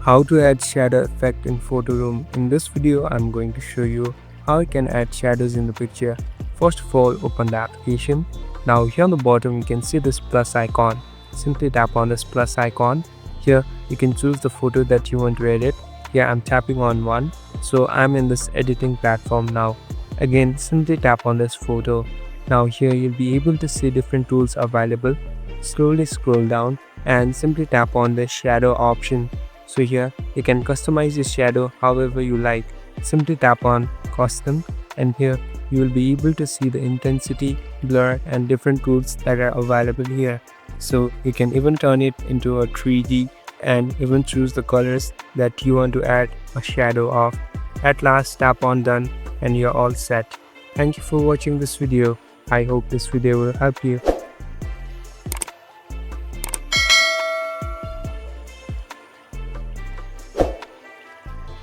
How to add shadow effect in Photoroom. In this video, I'm going to show you how you can add shadows in the picture. First of all, open the application. Now here on the bottom, you can see this plus icon. Simply tap on this plus icon. Here, you can choose the photo that you want to edit. Here, I'm tapping on one. So I'm in this editing platform now. Again, simply tap on this photo. Now here, you'll be able to see different tools available. Slowly scroll down and simply tap on the shadow option. So here you can customize your shadow however you like. Simply tap on custom and here you will be able to see the intensity, blur and different tools that are available here. So you can even turn it into a 3D and even choose the colors that you want to add a shadow of. At last, tap on done and you're all set. Thank you for watching this video. I hope this video will help you.